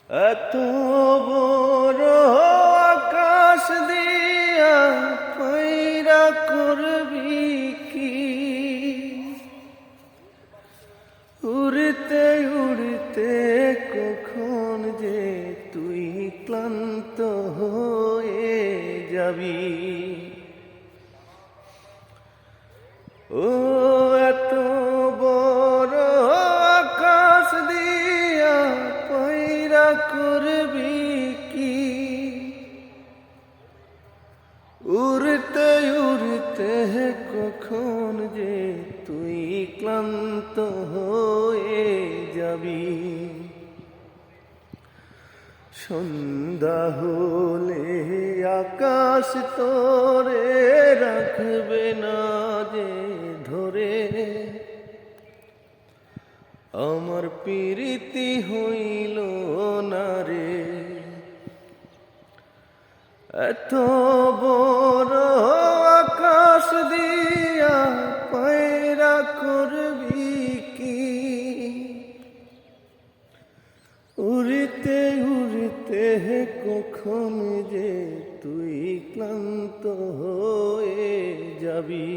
এত বড় আকাশ দিয়া পয়রা করবি কি? উড়তে উড়তে কখন যে তুই ক্লান্ত হয়ে যাবি। ও এত বড় আকাশ দিয়া পয়রা করবি কি? উড়তে উড়তে কখন যে তুই ক্লান্ত হয়ে যাবি। সন্ধ্যা হলে আকাশ তোরে রাখবে না যে ধরে, আমার প্রীতি হইল না রে। এত বড় আকাশ দিয়া পয়রা করবি কি? উড়তে উড়তে কখন যে তুই ক্লান্ত হয়ে যাবি।